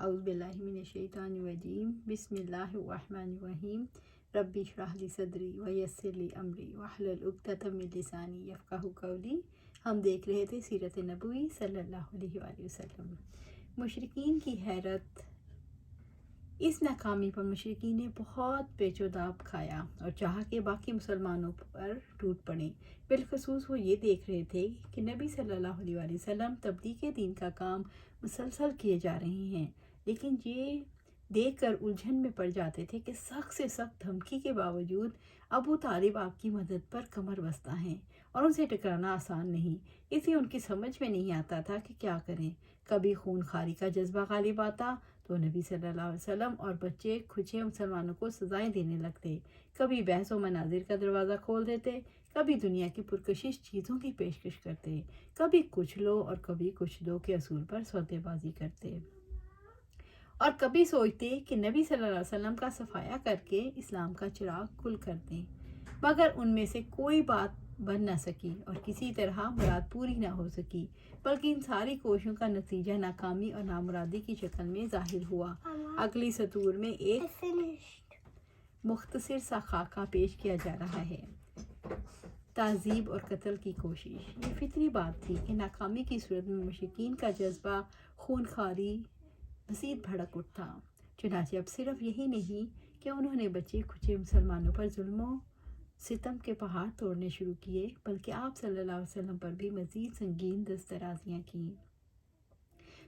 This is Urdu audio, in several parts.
اعوذ باللہ من الشیطان الرجیم، بسم اللہ الرحمن الرحیم، ربی اشرح لی صدری ویسر لی امری واحلل عقدۃ من لسانی یفقہوا قولی۔ ہم دیکھ رہے تھے سیرت نبوی صلی اللہ علیہ وآلہ وسلم۔ مشرکین کی حیرت، اس ناکامی پر مشرکین نے بہت پیچ و داب کھایا اور چاہا کہ باقی مسلمانوں پر ٹوٹ پڑیں۔ بالخصوص وہ یہ دیکھ رہے تھے کہ نبی صلی اللہ علیہ وآلہ وسلم تبلیغ دین کا کام مسلسل کیے جا رہے ہیں، لیکن یہ دیکھ کر الجھن میں پڑ جاتے تھے کہ سخت سے سخت دھمکی کے باوجود ابو طالب آپ کی مدد پر کمر بستہ ہیں اور ان سے ٹکرانا آسان نہیں۔ اسے ان کی سمجھ میں نہیں آتا تھا کہ کیا کریں۔ کبھی خون خواری کا جذبہ غالب آتا تو نبی صلی اللہ علیہ وسلم اور بچے کھچے مسلمانوں کو سزائیں دینے لگتے، کبھی بحث و مناظر کا دروازہ کھول دیتے، کبھی دنیا کی پرکشش چیزوں کی پیشکش کرتے، کبھی کچھ لو اور کبھی کچھ دو کے اصول پر سودے بازی کرتے، اور کبھی سوچتے کہ نبی صلی اللہ علیہ وسلم کا صفایا کر کے اسلام کا چراغ کل کر دیں، مگر ان میں سے کوئی بات بن نہ سکی اور کسی طرح مراد پوری نہ ہو سکی، بلکہ ان ساری کوششوں کا نتیجہ ناکامی اور نامرادی کی شکل میں ظاہر ہوا۔ اگلی سطور میں ایک مختصر سا خاکہ پیش کیا جا رہا ہے۔ تعذیب اور قتل کی کوشش، یہ فطری بات تھی کہ ناکامی کی صورت میں مشرکین کا جذبہ خون خواری مزید بھڑک اٹھتا۔ چنانچہ اب صرف یہی نہیں کہ انہوں نے بچے کھچے مسلمانوں پر ظلم و ستم کے پہاڑ توڑنے شروع کیے، بلکہ آپ صلی اللہ علیہ وسلم پر بھی مزید سنگین دست درازیاں کیں۔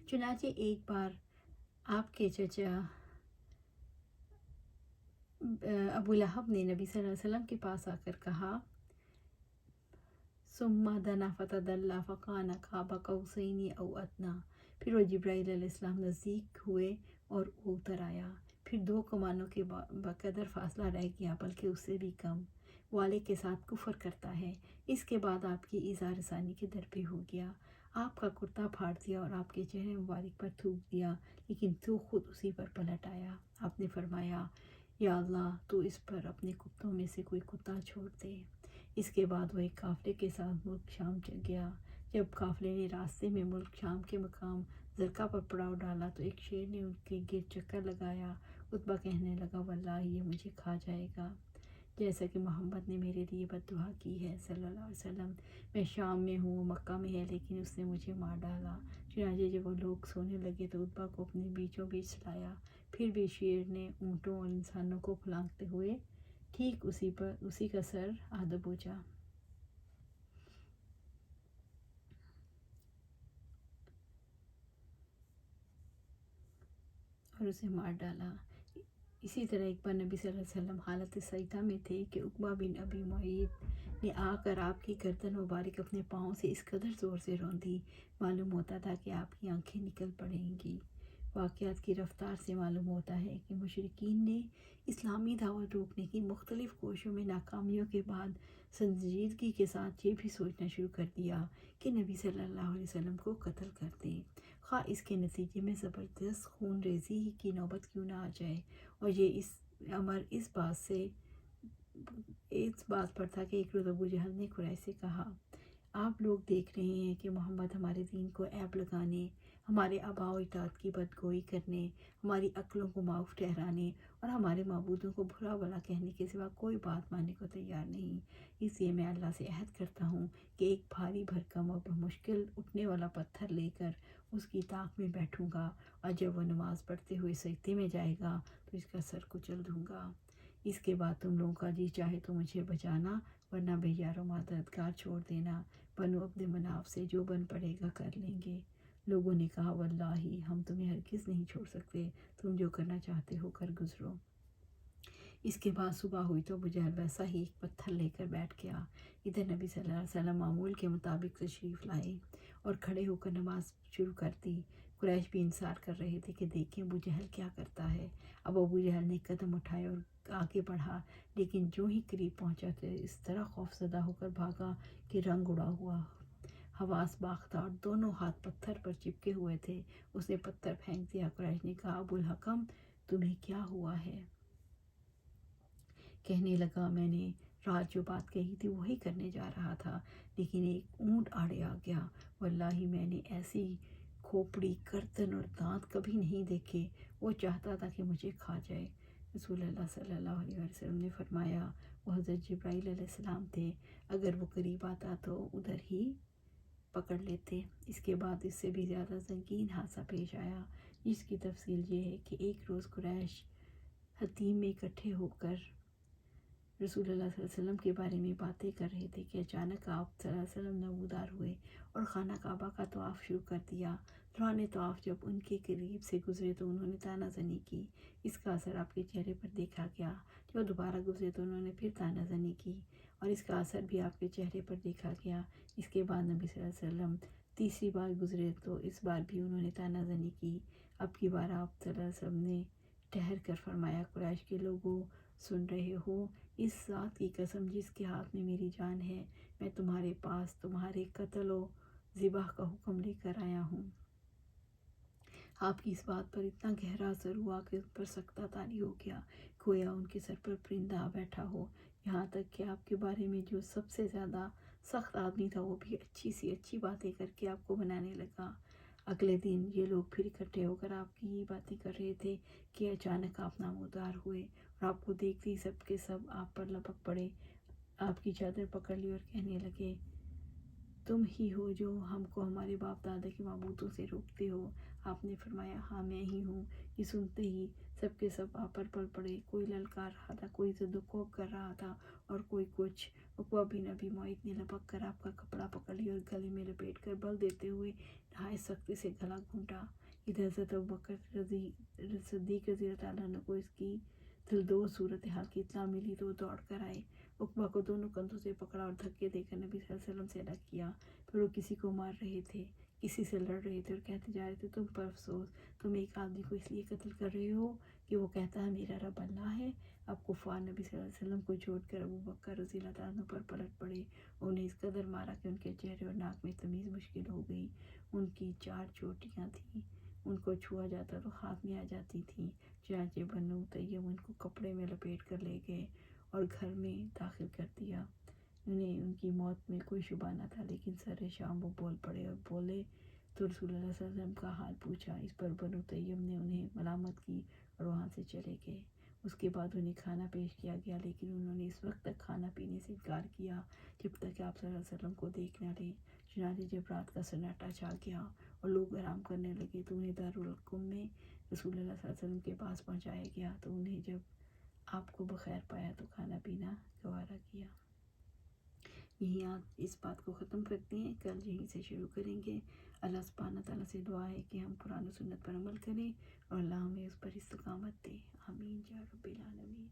چنانچہ ایک بار آپ کے چچا ابو لہب نے نبی صلی اللہ علیہ وسلم کے پاس آ کر کہا، ثم دنا فتدلی فکان قاب قوسین او ادنی، پھر وہ جبرائیل علیہ السلام نزدیک ہوئے اور وہ اتر آیا، پھر 2 کمانوں کے بقدر فاصلہ رہ گیا، بلکہ اس سے بھی کم، والے کے ساتھ کفر کرتا ہے۔ اس کے بعد آپ کی ایذا رسانی کے در پہ ہو گیا، آپ کا کرتا پھاڑ دیا اور آپ کے چہرے مبارک پر تھوک دیا، لیکن تو خود اسی پر پلٹ آیا۔ آپ نے فرمایا، یا اللہ، تو اس پر اپنے کتوں میں سے کوئی کتا چھوڑ دے۔ اس کے بعد وہ ایک قافلے کے ساتھ ملک شام چل گیا۔ جب قافلے نے راستے میں ملک شام کے مقام زرقہ پر پڑاؤ ڈالا تو ایک شیر نے ان کے گرد چکر لگایا۔ عتبہ کہنے لگا، واللہ یہ مجھے کھا جائے گا، جیسا کہ محمد نے میرے لیے بد دعا کی ہے صلی اللہ علیہ وسلم۔ میں شام میں ہوں، وہ مکہ میں ہے، لیکن اس نے مجھے مار ڈالا۔ چنانچہ جب وہ لوگ سونے لگے تو عتبہ کو اپنے بیچوں بیچ لایا۔ پھر بھی شیر نے اونٹوں اور انسانوں کو پھلانگتے ہوئے ٹھیک اسی کا سر آدھا بوجھا اور اسے مار ڈالا۔ اسی طرح ایک بار نبی صلی اللہ علیہ وسلم حالت سجدہ میں تھے کہ عقبہ بن ابی معیط نے آ کر آپ کی گردن مبارک اپنے پاؤں سے اس قدر زور سے روندی، معلوم ہوتا تھا کہ آپ کی آنکھیں نکل پڑیں گی۔ واقعات کی رفتار سے معلوم ہوتا ہے کہ مشرکین نے اسلامی دعوت روکنے کی مختلف کوششوں میں ناکامیوں کے بعد سنجیدگی کے ساتھ یہ بھی سوچنا شروع کر دیا کہ نبی صلی اللہ علیہ وسلم کو قتل کر دیں، خواہ اس کے نتیجے میں زبردست خون ریزی کی نوبت کیوں نہ آ جائے۔ اور یہ امر اس بات پر تھا کہ ایک روز ابو جہل نے قریش سے کہا، آپ لوگ دیکھ رہے ہیں کہ محمد ہمارے دین کو عیب لگانے، ہمارے آباء و اجداد کی بدگوئی کرنے، ہماری عقلوں کو معاف ٹھہرانے اور ہمارے معبودوں کو برا بھلا کہنے کے سوا کوئی بات ماننے کو تیار نہیں۔ اس لیے میں اللہ سے عہد کرتا ہوں کہ ایک بھاری بھرکم اور بمشکل اٹھنے والا پتھر لے کر اس کی طاق میں بیٹھوں گا، اور جب وہ نماز پڑھتے ہوئے سجدے میں جائے گا تو اس کا سر کچل دوں گا۔ اس کے بعد تم لوگوں کا جی چاہے تو مجھے بچانا، ورنہ بے یار و مددگار چھوڑ دینا، بنو عبد مناف سے جو بن پڑے گا کر لیں گے۔ لوگوں نے کہا، واللہ ہم تمہیں ہرگز نہیں چھوڑ سکتے، تم جو کرنا چاہتے ہو کر گزرو۔ اس کے بعد صبح ہوئی تو ابو جہل ویسا ہی ایک پتھر لے کر بیٹھ گیا۔ ادھر نبی صلی اللہ علیہ وسلم معمول کے مطابق تشریف لائے اور کھڑے ہو کر نماز شروع کر دی۔ قریش بھی انتظار کر رہے تھے کہ دیکھیں ابو جہل کیا کرتا ہے۔ اب ابو جہل نے قدم اٹھائے اور آگے بڑھا، لیکن جو ہی قریب پہنچا تو اس طرح خوف زدہ ہو کر بھاگا کہ رنگ اڑا ہوا، حواس باختہ اور دونوں ہاتھ پتھر پر چپکے ہوئے تھے۔ اس نے پتھر پھینک دیا۔ قریش نے کہا، ابو الحکم، تمہیں کیا ہوا ہے؟ کہنے لگا، میں نے رات جو بات کہی تھی وہی کرنے جا رہا تھا، لیکن ایک اونٹ آڑے آ گیا، واللہ میں نے ایسی کھوپڑی، گردن اور دانت کبھی نہیں دیکھے، وہ چاہتا تھا کہ مجھے کھا جائے۔ رسول اللہ صلی اللہ علیہ وسلم نے فرمایا وہ حضرت جبرائیل علیہ السلام تھے، اگر وہ قریب آتا تو ادھر ہی پکڑ لیتے۔ اس کے بعد اس سے بھی زیادہ سنگین حادثہ پیش آیا، جس کی تفصیل یہ ہے کہ ایک روز قریش حتیم میں اکٹھے ہو کر رسول اللہ صلی اللہ علیہ وسلم کے بارے میں باتیں کر رہے تھے کہ اچانک آپ صلی اللہ علیہ وسلم نمودار ہوئے اور خانہ کعبہ کا طواف شروع کر دیا۔ دوران طواف جب ان کے قریب سے گزرے تو انہوں نے طعنہ زنی کی، اس کا اثر آپ کے چہرے پر دیکھا گیا۔ جب دوبارہ گزرے تو انہوں نے پھر طعنہ زنی کی اور اس کا اثر بھی آپ کے چہرے پر دیکھا گیا۔ اس کے بعد نبی صلی اللہ علیہ وسلم تیسری بار گزرے تو اس بار بھی انہوں نے طعنہ زنی کی۔ اب کی بار آپ صلی اللہ علیہ وسلم نے ٹھہر کر فرمایا، قریش کے لوگوں سن رہے ہو، اس ذات کی قسم جس کے ہاتھ میں میری جان ہے، میں تمہارے پاس تمہارے قتل و ذبح کا حکم لے کر آیا ہوں۔ آپ کی اس بات پر اتنا گہرا اثر ہوا کہ ان پر سکتہ طاری ہو گیا، گویا ان کے سر پر پرندہ آ بیٹھا ہو، یہاں تک کہ آپ کے بارے میں جو سب سے زیادہ سخت آدمی تھا وہ بھی اچھی سی اچھی باتیں کر کے آپ کو بنانے لگا۔ اگلے دن یہ لوگ پھر اکٹھے ہو کر آپ کی یہ باتیں کر رہے تھے کہ اچانک آپ نامودار ہوئے اور آپ کو دیکھتے ہی سب کے سب آپ پر لپک پڑے، آپ کی چادر پکڑ لی اور کہنے لگے، تم ہی ہو جو ہم کو ہمارے باپ دادا کے معبودوں سے روکتے ہو۔ آپ نے فرمایا، ہاں میں ہی ہوں۔ یہ سنتے ہی سب کے سب آپ پر پڑ پڑے، کوئی للکار رہا تھا، کوئی زد و کوب کر رہا تھا اور کوئی کچھ۔ عقبہ بن ابی معیط نے لپک کر آپ کا کپڑا پکڑ لیا اور گلے میں لپیٹ کر بل دیتے ہوئے نہایت سختی سے گلا گھونٹا۔ ادھر حضرت ابوبکر صدیق رضی اللہ عنہ کو اس کی دلدوز صورتحال کی اطلاع ملی تو وہ دوڑ کر آئے، عقبہ کو دونوں کندھوں سے پکڑا اور دھکے دے کر نبی صلی اللہ علیہ وسلم سے الگ کیا۔ پھر وہ کسی کو مار رہے تھے، کسی سے لڑ رہے تھے اور کہتے جا رہے تھے، تم پر افسوس، تم ایک آدمی کو اس لیے قتل کر رہے ہو کہ وہ کہتا ہے میرا رب اللہ ہے۔ اب کفار نبی صلی اللہ علیہ وسلم کو چھوڑ کر ابوبکر رضی اللہ عنہ پر پلٹ پڑے، انہیں اس قدر مارا کہ ان کے چہرے اور ناک میں تمیز مشکل ہو گئی۔ ان کی 4 چوٹیاں تھیں، ان کو چھوا جاتا تو ہاتھ میں آ جاتی تھیں۔ چنانچہ بنو تیم ان کو کپڑے میں لپیٹ کر لے گئے اور گھر میں داخل کر دیا۔ انہیں ان کی موت میں کوئی شبہ نہ تھا، لیکن سر شام وہ بول پڑے اور بولے تو رسول اللہ صلی اللہ علیہ وسلم کا حال پوچھا۔ اس پر بنو تیم نے انہیں ملامت کی اور وہاں سے چلے گئے۔ اس کے بعد انہیں کھانا پیش کیا گیا، لیکن انہوں نے اس وقت تک کھانا پینے سے انکار کیا جب تک کہ آپ صلی اللہ علیہ وسلم کو دیکھ نہ لیں۔ چنانچہ جب رات کا سناٹا چھا گیا اور لوگ آرام کرنے لگے تو انہیں دارالقم میں رسول اللہ صلی اللہ علیہ وسلم کے پاس پہنچایا گیا، تو انہیں جب آپ کو بخیر پایا تو کھانا پینا گوارا کیا۔ یہیں آج اس بات کو ختم کرتے ہیں، کل یہیں سے شروع کریں گے۔ اللہ سبحانہ تعالیٰ سے دعا ہے کہ ہم قرآن و سنت پر عمل کریں اور اللہ ہمیں اس پر استقامت دے، آمین یا رب العالمین۔